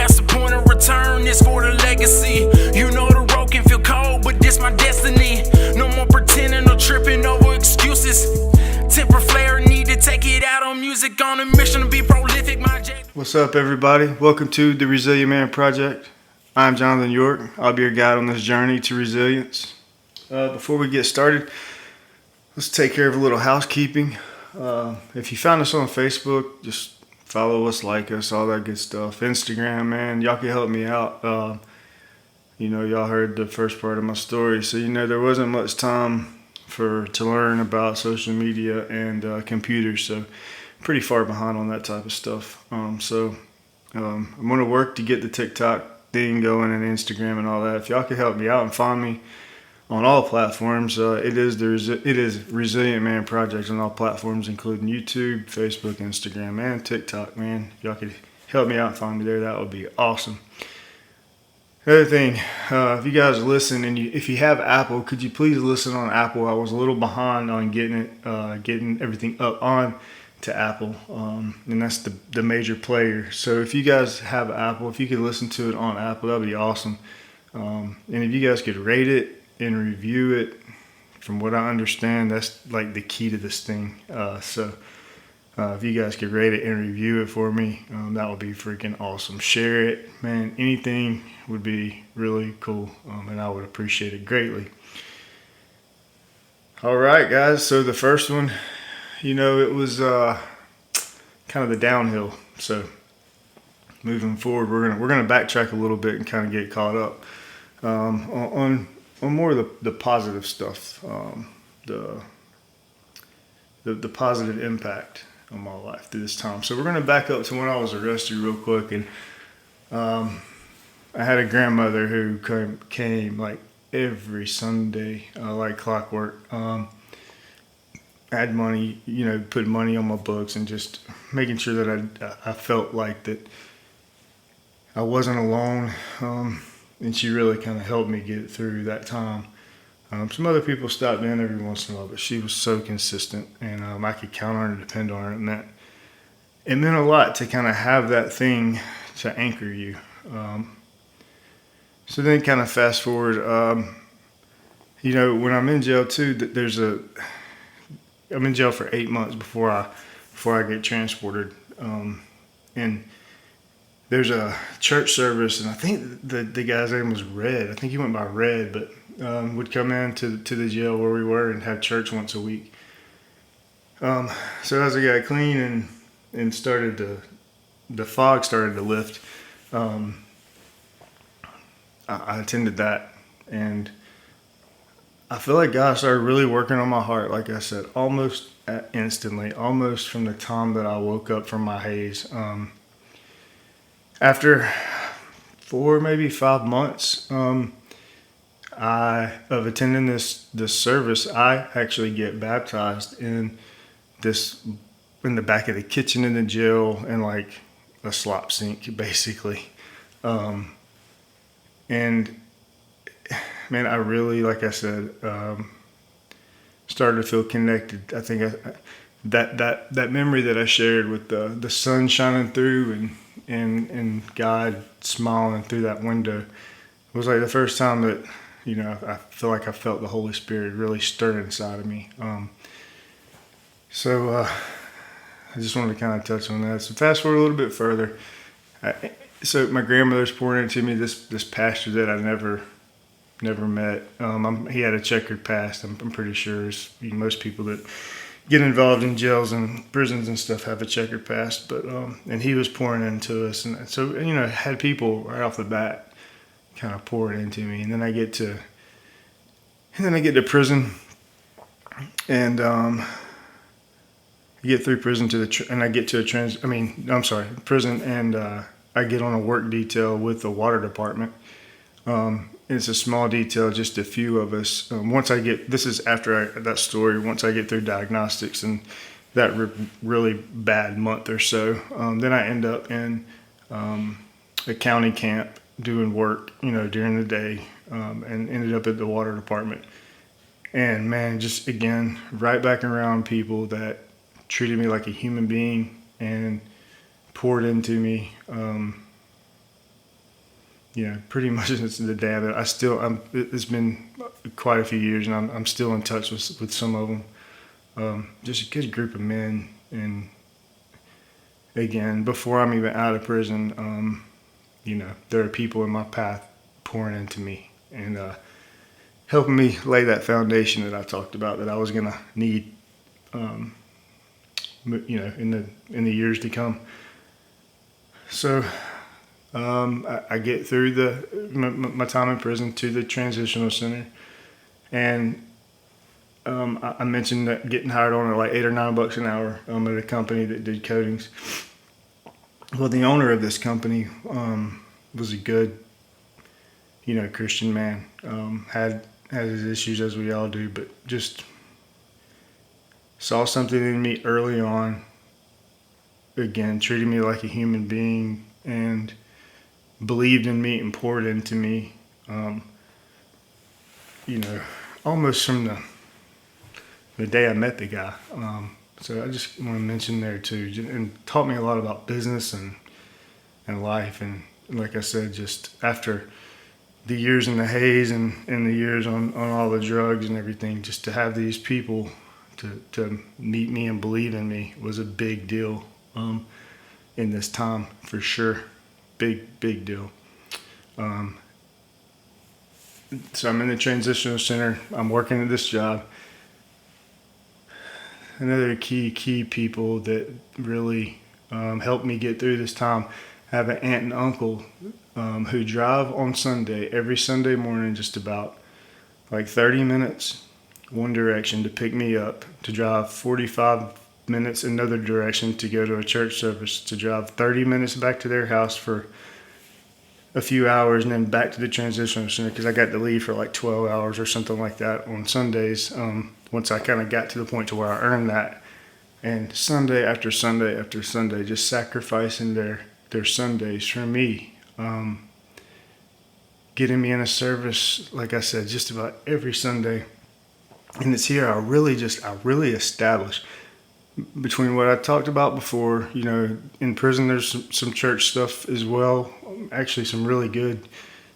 past the point of return, it's for the legacy. You know the road can feel cold, but this my destiny. No more pretending or tripping over excuses. Temper flare, need to take it out on music, on a mission to be prolific. What's up, everybody? Welcome to the Resilient Man Project. I'm Jonathan York. I'll be your guide on this journey to resilience. Before we get started, let's take care of a little housekeeping. If you found us on Facebook, just follow us, like us, all that good stuff. Instagram, man, y'all can help me out. Y'all heard the first part of my story, so there wasn't much time to learn about social media and computers, so pretty far behind on that type of stuff. I'm going to work to get the TikTok thing going and Instagram and all that. If y'all could help me out and find me on all platforms, it is Resilient Man Project on all platforms, including YouTube, Facebook, Instagram, and TikTok. Man, if y'all could help me out and find me there, that would be awesome. The other thing, if you guys listen and if you have Apple, could you please listen on Apple? I was a little behind on getting everything up on to Apple, and that's the major player. So if you guys have Apple, if you could listen to it on Apple, that would be awesome. And if you guys could rate it and review it, from what I understand, that's like the key to this thing. If you guys could rate it and review it for me, that would be freaking awesome. Share it, man. Anything would be really cool, and I would appreciate it greatly. All right, guys. So the first one, it was kind of the downhill. So moving forward, we're gonna backtrack a little bit and kind of get caught up on more of the positive stuff, the positive impact on my life through this time. So we're gonna back up to when I was arrested real quick, and I had a grandmother who came like every Sunday, like clockwork. I had money, put money on my books and just making sure that I felt like that I wasn't alone. And she really kind of helped me get through that time. Some other people stopped in every once in a while, but she was so consistent, and I could count on her and depend on her, and that it meant a lot to kind of have that thing to anchor you. So then kind of fast forward, when I'm in jail too, I'm in jail for 8 months before I get transported, and there's a church service, and I think the guy's name was Red. I think he went by Red, but would come in to the jail where we were and have church once a week. So as I got clean and the fog started to lift, I attended that, and I feel like God started really working on my heart, like I said, almost instantly, almost from the time that I woke up from my haze. After 4, maybe 5 months of attending this service, I actually get baptized in the back of the kitchen in the jail, in like a slop sink, basically. And man, I really, like I said, started to feel connected. I think that memory that I shared with the sun shining through and God smiling through that window was like the first time that I feel like I felt the Holy Spirit really stir inside of me. I just wanted to kind of touch on that. So fast forward a little bit further. So my grandmother's pouring into me this pastor that I never met. He had a checkered past. I'm pretty sure most people that get involved in jails and prisons and stuff have a checkered past. But and he was pouring into us, and so had people right off the bat kind of pouring into me. And then I get to prison, and I get through prison prison, and I get on a work detail with the water department. It's a small detail, just a few of us. This is after that story, once I get through diagnostics and that really bad month or so, then I end up in a county camp doing work, during the day, and ended up at the water department. And man, just again, right back around people that treated me like a human being and poured into me. pretty much since the day of it. It's been quite a few years, and I'm still in touch with some of them. Just a good group of men, and again, before I'm even out of prison, there are people in my path pouring into me and helping me lay that foundation that I talked about that I was gonna need, in the years to come. So I get through my time in prison to the transitional center, and I mentioned that getting hired on at like $8 or $9 an hour at a company that did coatings. Well, the owner of this company was a good, Christian man. Had his issues, as we all do, but just saw something in me early on. Again, treated me like a human being and believed in me and poured into me. Almost from the day I met the guy. So I just want to mention there too, and taught me a lot about business and life. And like I said, just after the years in the haze and the years on all the drugs and everything, just to have these people to meet me and believe in me was a big deal in this time, for sure. Big deal. So I'm in the transitional center. I'm working at this job. Another key people that really helped me get through this time. I have an aunt and uncle who drive on Sunday, every Sunday morning, just about like 30 minutes one direction to pick me up, to drive 45 minutes another direction to go to a church service, to drive 30 minutes back to their house for a few hours, and then back to the transitional center, because I got to leave for like 12 hours or something like that on Sundays, once I kind of got to the point to where I earned that. And Sunday after Sunday after Sunday, just sacrificing their Sundays for me, getting me in a service, like I said, just about every Sunday. And it's here I really established, between what I talked about before, in prison there's some church stuff as well, actually some really good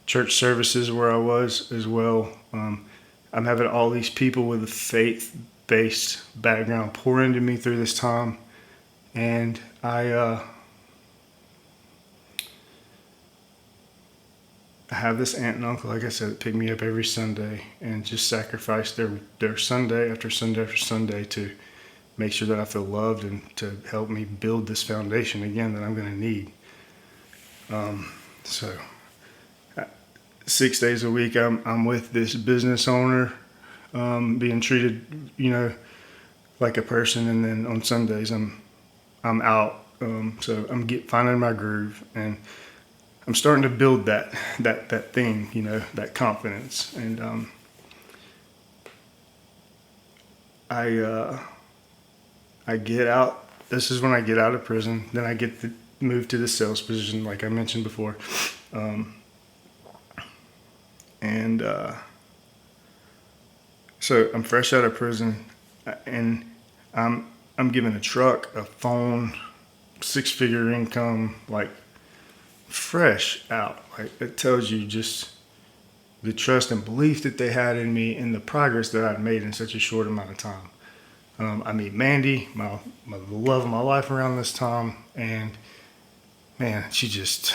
church services where I was as well. I'm having all these people with a faith-based background pour into me through this time, and I have this aunt and uncle, like I said, that pick me up every Sunday and just sacrifice their Sunday after Sunday after Sunday to make sure that I feel loved and to help me build this foundation again that I'm going to need. So 6 days a week, I'm with this business owner, being treated, like a person, and then on Sundays I'm out. So I'm finding my groove, and I'm starting to build that thing, that confidence. And I get out. This is when I get out of prison. Then I get to move to the sales position, like I mentioned before. So I'm fresh out of prison, and I'm given a truck, a phone, 6-figure income, like fresh out. Like, it tells you just the trust and belief that they had in me and the progress that I'd made in such a short amount of time. I meet Mandy, the love of my life around this time, and man, she just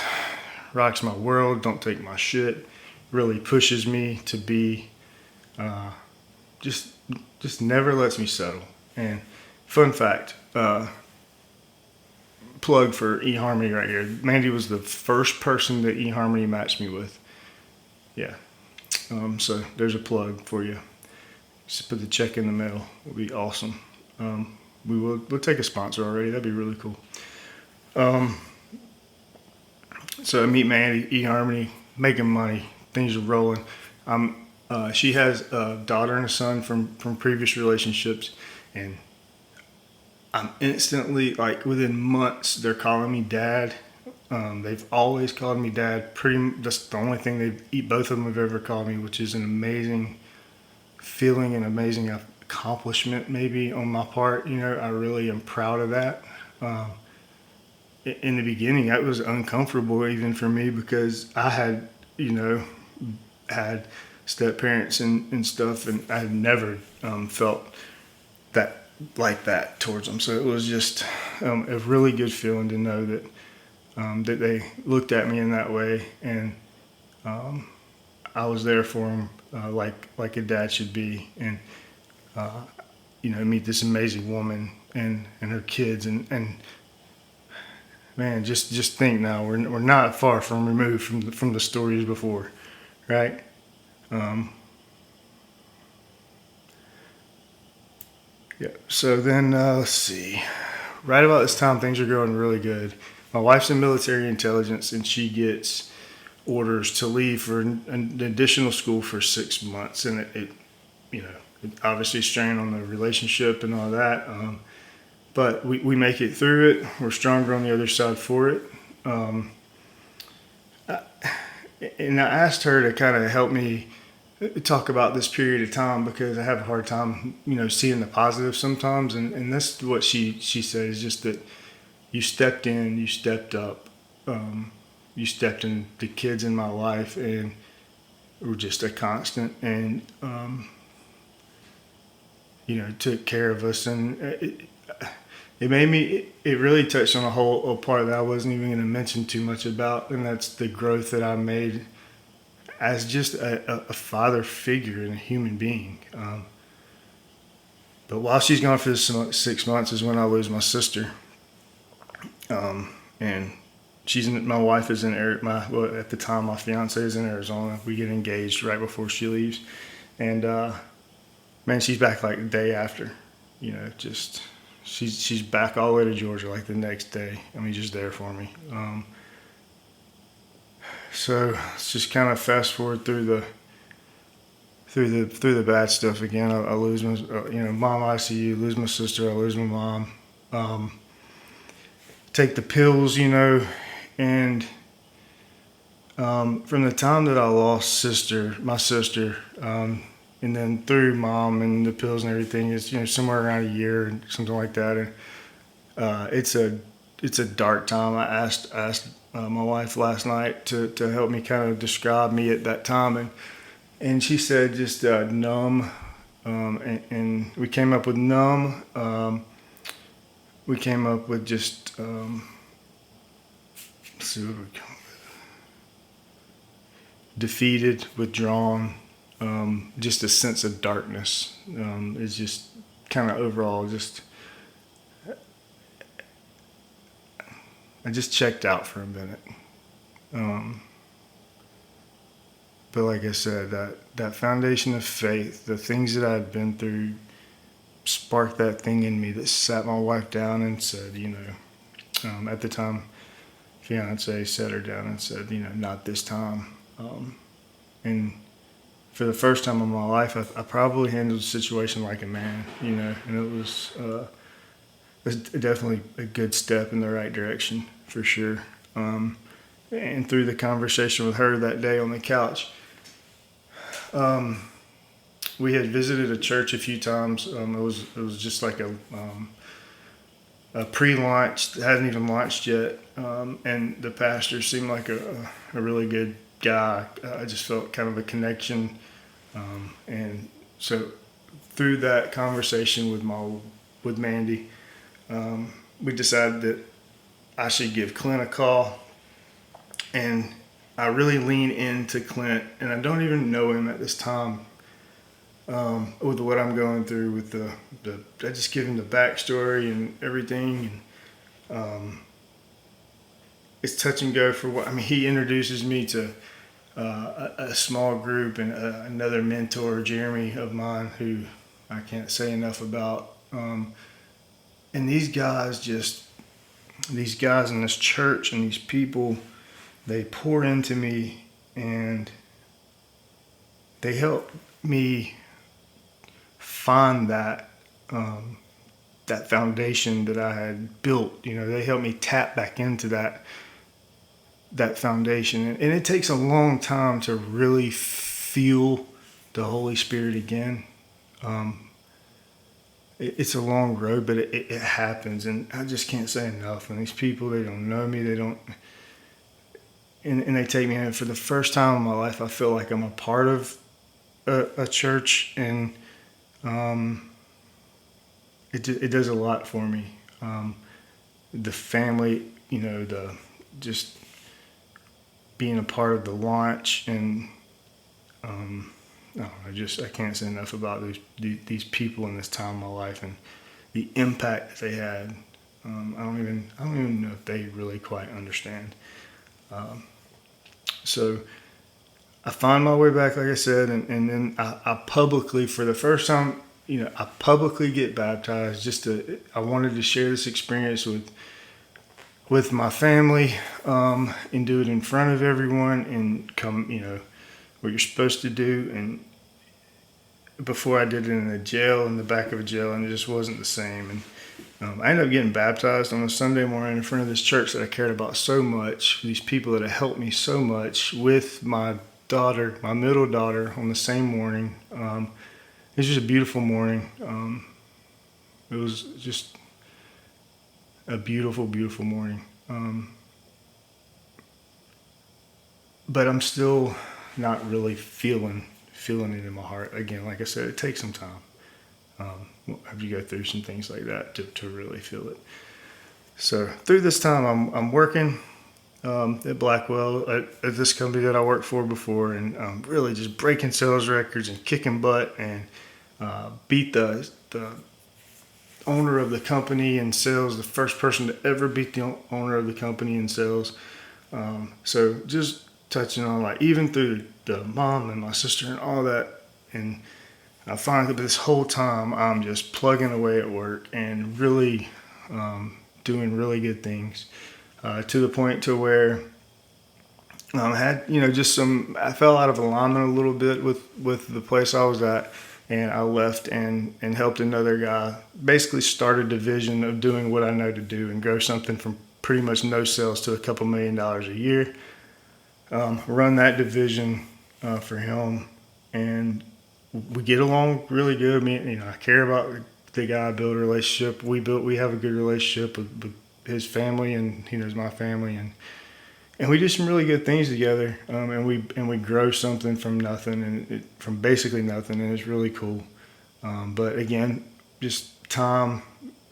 rocks my world, don't take my shit, really pushes me to be, just never lets me settle. And fun fact, plug for eHarmony right here. Mandy was the first person that eHarmony matched me with. Yeah. So there's a plug for you. Just put the check in the mail. It'll be awesome. We'll take a sponsor already. That'd be really cool. So I meet Mandy, eHarmony, making money. Things are rolling. She has a daughter and a son from previous relationships, and I'm instantly, like within months, they're calling me dad. They've always called me dad. That's the only thing both of them have ever called me, which is an amazing feeling, an amazing accomplishment maybe on my part. I really am proud of that. In the beginning, that was uncomfortable even for me, because I had you know, had step parents and stuff, and I had never felt that like that towards them. So it was just a really good feeling to know that that they looked at me in that way, and I was there for them like a dad should be, and you know, meet this amazing woman and her kids, and man, just think now we're not far from removed from the stories before, right? Yeah. So then let's see. Right about this time, things are going really good. My wife's in military intelligence, and she gets orders to leave for an additional school for 6 months, and it you know, it obviously strain on the relationship and all that. But we make it through it. We're stronger on the other side for it. And I asked her to kind of help me talk about this period of time, because I have a hard time, you know, seeing the positive sometimes. And that's what she said, is just that you stepped in, you stepped up, you stepped in the kids in my life, and were just a constant, and you know, took care of us. And it made me, it really touched on a part that I wasn't even going to mention too much about, and that's the growth that I made as just a father figure and a human being. But while she's gone for this 6 months is when I lose my sister. And my wife is in well, at the time my fiance is in Arizona. We get engaged right before she leaves, and man, she's back like the day after. You know, just she's back all the way to Georgia like the next day. I mean, just there for me. So let's just kind of fast forward through the bad stuff again. I lose my mom ICU, lose my sister, I lose my mom. Take the pills, you know, and from the time that I lost my sister, and then through mom and the pills and everything, is, you know, somewhere around a year and something like that. And it's a dark time. I asked my wife last night to help me kind of describe me at that time, and she said just numb, and we came up with numb. We came up with just let's see what we come with. Defeated, withdrawn, just a sense of darkness. It's just kind of overall just. I just checked out for a minute. But like I said, that foundation of faith, the things that I had been through, sparked that thing in me that sat my wife down and said, you know, at the time, fiance sat her down and said, you know, not this time. And for the first time in my life, I probably handled the situation like a man, you know, and it was definitely a good step in the right direction, for sure. And through the conversation with her that day on the couch, we had visited a church a few times. It was just like a pre-launch, hadn't even launched yet, and the pastor seemed like a really good guy. I just felt kind of a connection, and so through that conversation with Mandy, we decided that I should give Clint a call, and I really lean into Clint, and I don't even know him at this time. With what I'm going through with I just give him the backstory and everything, and it's touch and go for what, I mean, he introduces me to a small group and another mentor, Jeremy, of mine, who I can't say enough about. And these guys in this church and these people, they pour into me, and they help me find that foundation that I had built. You know, they help me tap back into that foundation, and it takes a long time to really feel the Holy Spirit again. It's a long road, but it happens, and I just can't say enough. And these people, they don't know me, and they take me in. For the first time in my life, I feel like I'm a part of a church, and it does a lot for me. The family, the just being a part of the launch, and I can't say enough about these people in this time of my life and the impact that they had. I don't even know if they really quite understand. So I find my way back, like I said, and then I publicly, for the first time, I publicly get baptized. I wanted to share this experience with my family, and do it in front of everyone, and come, what you're supposed to do. And before, I did it in the back of a jail, and it just wasn't the same. And I ended up getting baptized on a Sunday morning in front of this church that I cared about so much, these people that have helped me so much, with my daughter, my middle daughter, on the same morning. It was just a beautiful morning. It was just a beautiful, beautiful morning. But I'm still not really feeling it in my heart. Again, like I said, it takes some time. After you go through some things like that to really feel it. So through this time, I'm working at Blackwell, at this company that I worked for before, and really just breaking sales records and kicking butt, and beat the owner of the company in sales, the first person to ever beat the owner of the company in sales. So just touching on, like, even through the mom and my sister and all that, and I find that this whole time I'm just plugging away at work and really doing really good things, to the point to where I had, I fell out of alignment a little bit with the place I was at, and I left and helped another guy basically start a division of doing what I know to do and grow something from pretty much no sales to a couple $1 million a year. Run that division for him, and we get along really good. I care about the guy. I build a relationship. We have a good relationship with his family, and he knows my family, and we do some really good things together. And we grow something from nothing, from basically nothing, and it's really cool. But again, just time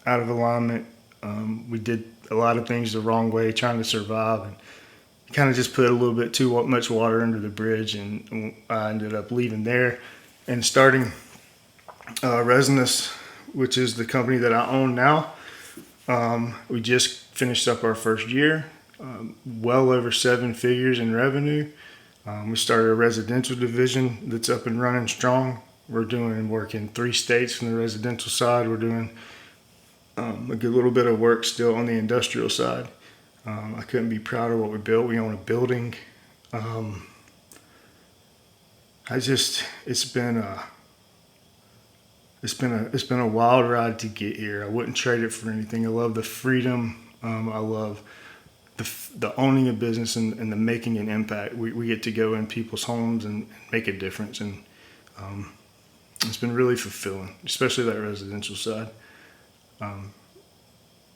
out of alignment. We did a lot of things the wrong way, trying to survive, and kind of just put a little bit too much water under the bridge, and I ended up leaving there and starting Resonus, which is the company that I own now. We just finished up our first year, well over 7 figures in revenue. We started a residential division that's up and running strong. We're doing work in 3 states from the residential side. We're doing a good little bit of work still on the industrial side. I couldn't be prouder of what we built. We own a building. It's been a wild ride to get here. I wouldn't trade it for anything. I love the freedom. I love the owning a business and the making an impact. We get to go in people's homes and make a difference, and it's been really fulfilling, especially that residential side.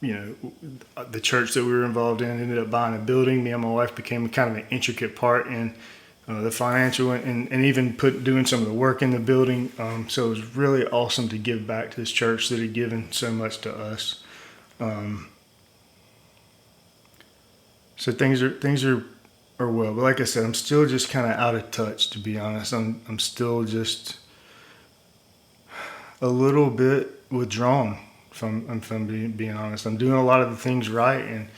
The church that we were involved in ended up buying a building. Me and my wife became kind of an intricate part in the financial and even doing some of the work in the building. So it was really awesome to give back to this church that had given so much to us. So things are well, but like I said, I'm still just kind of out of touch, to be honest. I'm still just a little bit withdrawn. If I'm being honest, I'm doing a lot of the things right, and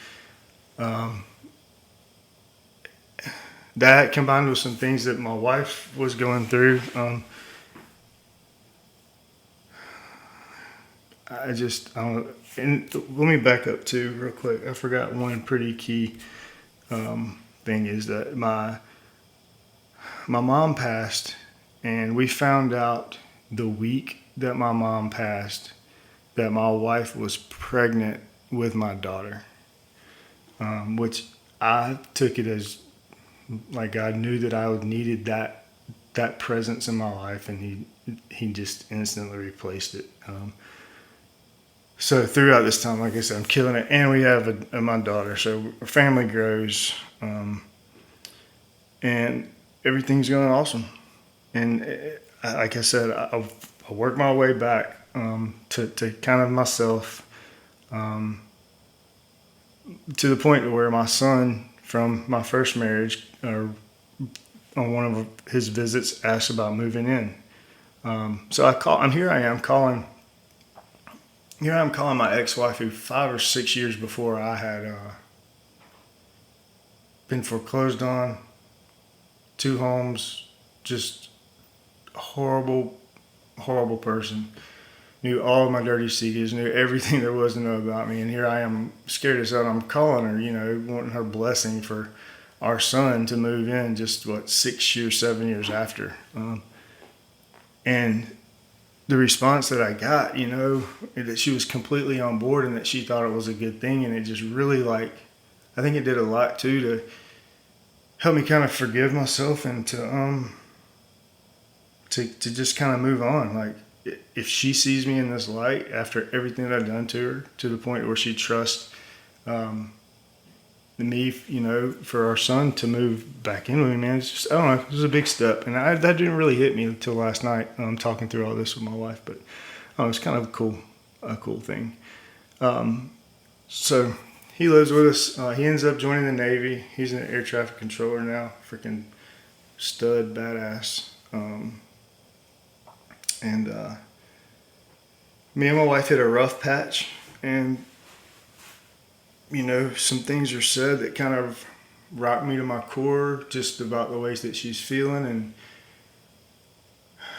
that combined with some things that my wife was going through, I don't. And let me back up too, real quick. I forgot one pretty key thing is that my mom passed, and we found out the week that my mom passed that my wife was pregnant with my daughter, which I took it as like God knew that I needed that presence in my life, and he just instantly replaced it. So throughout this time, like I said, I'm killing it, and we have my daughter, so our family grows. and everything's going awesome. And like I said, I work my way back to kind of myself, to the point where my son from my first marriage, on one of his visits, asked about moving in. So here I am calling my ex-wife, who 5 or 6 years before I had been foreclosed on, 2 homes, just a horrible person. Knew all of my dirty secrets, knew everything there was to know about me, and here I am, scared as hell. I'm calling her, wanting her blessing for our son to move in just 6 years, 7 years after. And the response that I got, that she was completely on board and that she thought it was a good thing, and it just really, I think it did a lot too to help me kind of forgive myself and to just kind of move on. If she sees me in this light after everything that I've done to her, to the point where she trusts me, for our son to move back in with me, man, it's just, I don't know, it was a big step. And that didn't really hit me until last night. Talking through all this with my wife, but it's kind of a cool thing. So he lives with us. He ends up joining the Navy. He's an air traffic controller now. Freaking stud, badass. And me and my wife hit a rough patch, and some things are said that kind of rock me to my core, just about the ways that she's feeling. And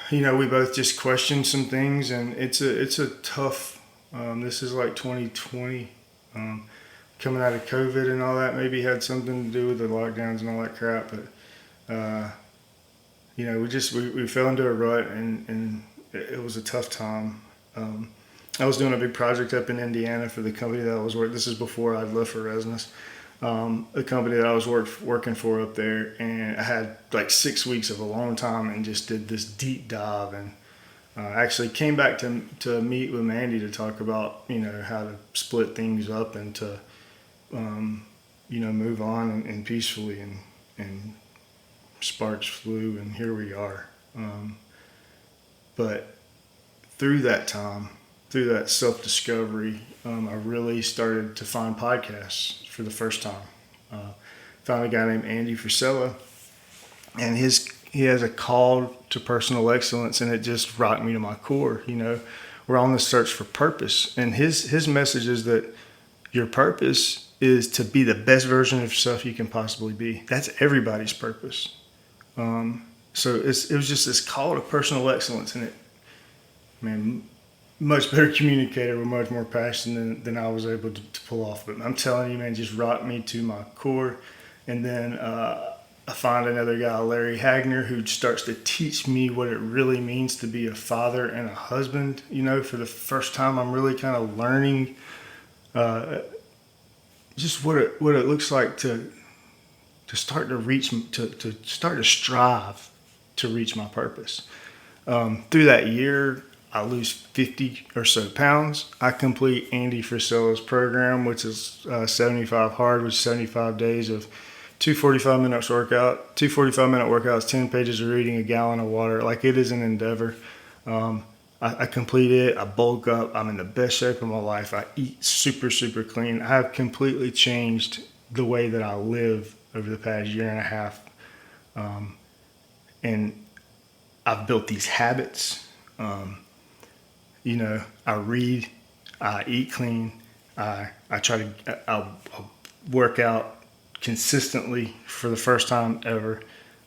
we both just question some things, and it's a tough, this is like 2020, coming out of COVID and all that, maybe had something to do with the lockdowns and all that crap, but we fell into a rut, and it was a tough time. I was doing a big project up in Indiana for the company that I was working. This is before I'd left for Resonance. A company that I was working for up there, and I had 6 weeks of alone time and just did this deep dive, and actually came back to meet with Mandy to talk about how to split things up and to move on and peacefully, and sparks flew, and here we are. But through that time, through that self-discovery, I really started to find podcasts for the first time. Found a guy named Andy Frisella, and he has a call to personal excellence, and it just rocked me to my core. We're on the search for purpose, and his message is that your purpose is to be the best version of yourself you can possibly be. That's everybody's purpose. So it was just this call to personal excellence, and much better communicator with much more passion than I was able to pull off. But I'm telling you, man, just rocked me to my core. And then I find another guy, Larry Hagner, who starts to teach me what it really means to be a father and a husband. For the first time, I'm really kind of learning just what it looks like to start to reach, to start to strive to reach my purpose. Through that year, I lose 50 or so pounds. I complete Andy Frisella's program, which is 75 hard, which is 75 days of 2 45-minute workout, 2 45-minute workouts, 10 pages of reading, a gallon of water. It is an endeavor. I complete it. I bulk up. I'm in the best shape of my life. I eat super, super clean. I have completely changed the way that I live over the past year and a half. And I've built these habits. I read, I eat clean, I'll work out consistently for the first time ever.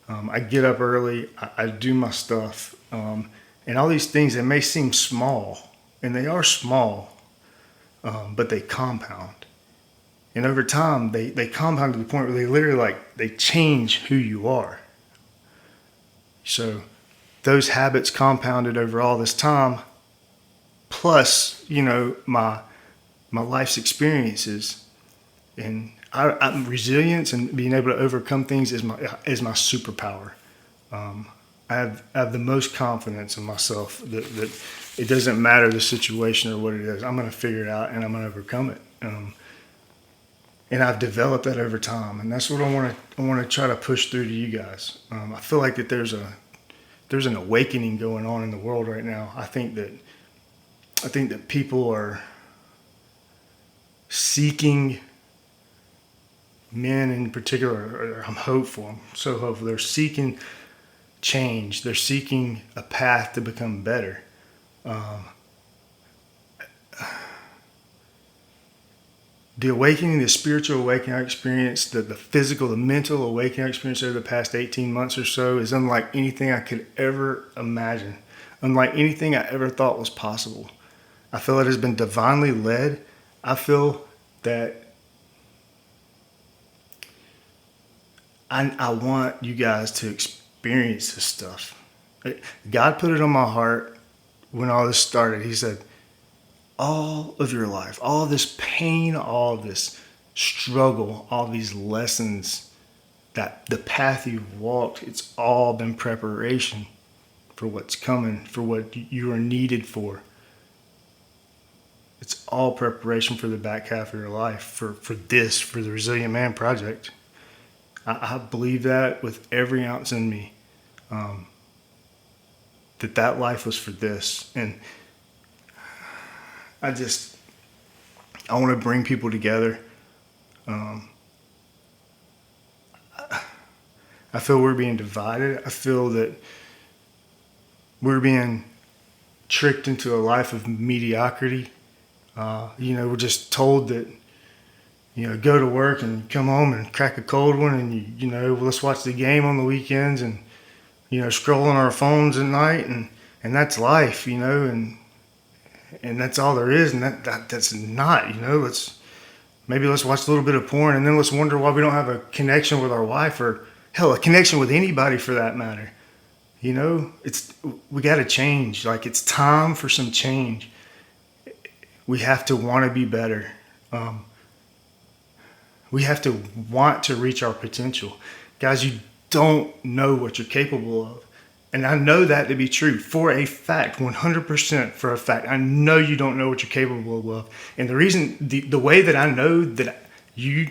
I get up early, I do my stuff, and all these things that may seem small, and they are small, but they compound. And over time, they compound to the point where they literally they change who you are. So those habits compounded over all this time, plus, my life's experiences, and I'm resilience and being able to overcome things is my superpower. I have the most confidence in myself that it doesn't matter the situation or what it is. I'm going to figure it out, and I'm going to overcome it. and I've developed that over time, and that's what I want to try to push through to you guys. I feel like that there's an awakening going on in the world right now. I think that people are seeking, men in particular, I'm hopeful. I'm so hopeful. They're seeking change. They're seeking a path to become better. The awakening, the spiritual awakening I experienced, the physical, the mental awakening I experienced over the past 18 months or so is unlike anything I could ever imagine, unlike anything I ever thought was possible. I feel it has been divinely led. I feel that I want you guys to experience this stuff. God put it on my heart when all this started. He said, all of your life, all this pain, all this struggle, all these lessons, that the path you've walked, it's all been preparation for what's coming, for what you are needed for. It's all preparation for the back half of your life, for the Resilient Man Project. I believe that with every ounce in me, that life was for this. And I want to bring people together. I feel we're being divided. I feel that we're being tricked into a life of mediocrity. We're just told that, go to work and come home and crack a cold one, and let's watch the game on the weekends, and scroll on our phones at night, and that's life, and that's all there is, and that's not, let's watch a little bit of porn, and then let's wonder why we don't have a connection with our wife, or hell, a connection with anybody for that matter. We got to change. Like, it's time for some change. We have to want to be better. We have to want to reach our potential. Guys, you don't know what you're capable of. And I know that to be true for a fact, 100% for a fact. I know you don't know what you're capable of. And the reason, the way that I know that you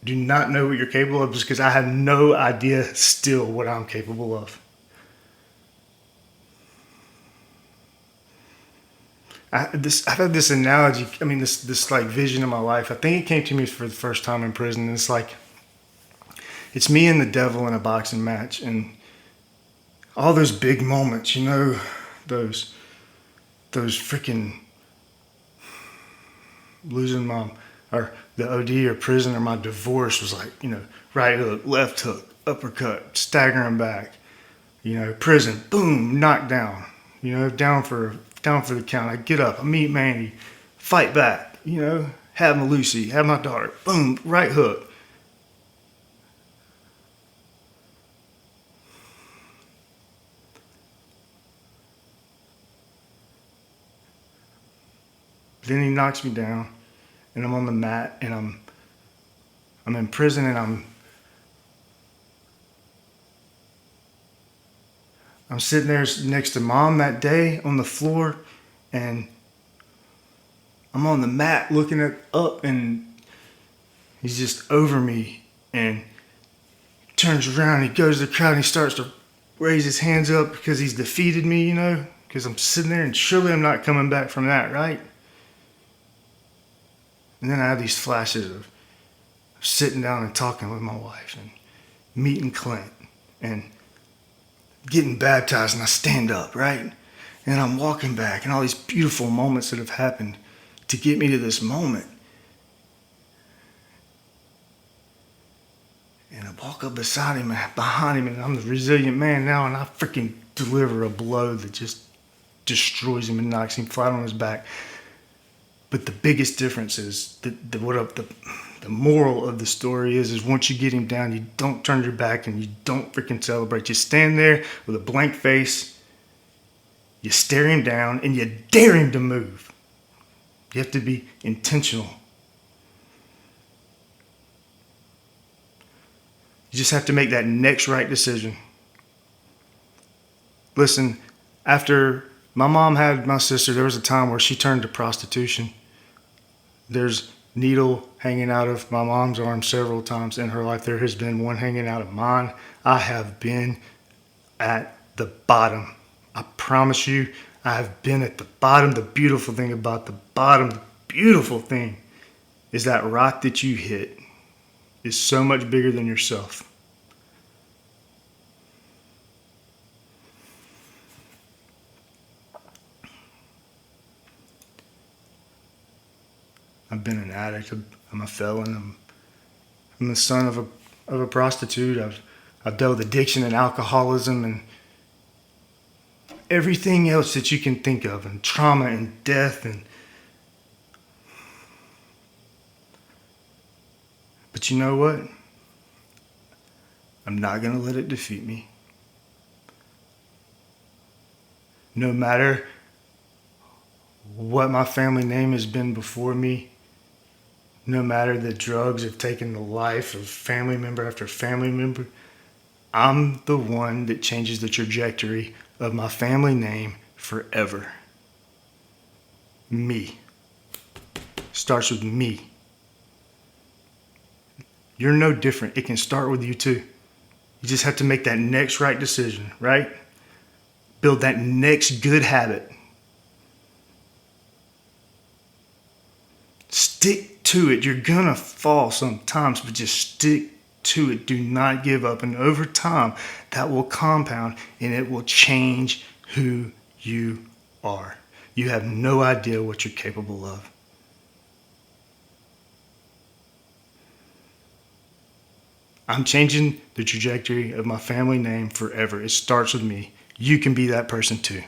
do not know what you're capable of is because I have no idea still what I'm capable of. I've had this analogy, this like vision in my life. I think it came to me for the first time in prison. It's like, it's me and the devil in a boxing match, and all those big moments, those freaking losing or the OD or prison or my divorce was like, right hook, left hook, uppercut, staggering back, prison, boom, knocked down, down for the count. I get up, I meet Mandy, fight back, have my Lucy, have my daughter, boom, right hook. Then he knocks me down, and I'm on the mat, and I'm in prison, and I'm sitting there next to Mom that day on the floor, and I'm on the mat looking up, and he's just over me, and turns around, he goes to the crowd, and he starts to raise his hands up because he's defeated me, because I'm sitting there, and surely I'm not coming back from that, right? And then I have these flashes of sitting down and talking with my wife and meeting Clint and getting baptized, and I stand up, right? And I'm walking back, and all these beautiful moments that have happened to get me to this moment. And I walk up beside him and behind him, and I'm the resilient man now, and I freaking deliver a blow that just destroys him and knocks him flat on his back. But the biggest difference is the moral of the story is once you get him down, you don't turn your back and you don't freaking celebrate. You stand there with a blank face, you stare him down, and you dare him to move. You have to be intentional. You just have to make that next right decision. Listen, after my mom had my sister, there was a time where she turned to prostitution. There's needle hanging out of my mom's arm several times in her life. There has been one hanging out of mine. I have been at the bottom. I promise you, I have been at the bottom. The beautiful thing about the bottom, the beautiful thing is that rock that you hit is so much bigger than yourself. I've been an addict. I'm a felon. I'm the son of a prostitute. I've dealt with addiction and alcoholism and everything else that you can think of, and trauma and death But you know what? I'm not gonna let it defeat me. No matter what my family name has been before me, no matter that drugs have taken the life of family member after family member, I'm the one that changes the trajectory of my family name forever. Me. Starts with me. You're no different. It can start with you too. You just have to make that next right decision, right? Build that next good habit. Stick to it. You're gonna fall sometimes, but just stick to it. Do not give up. And over time, that will compound and it will change who you are. You have no idea what you're capable of. I'm changing the trajectory of my family name forever. It starts with me. You can be that person too.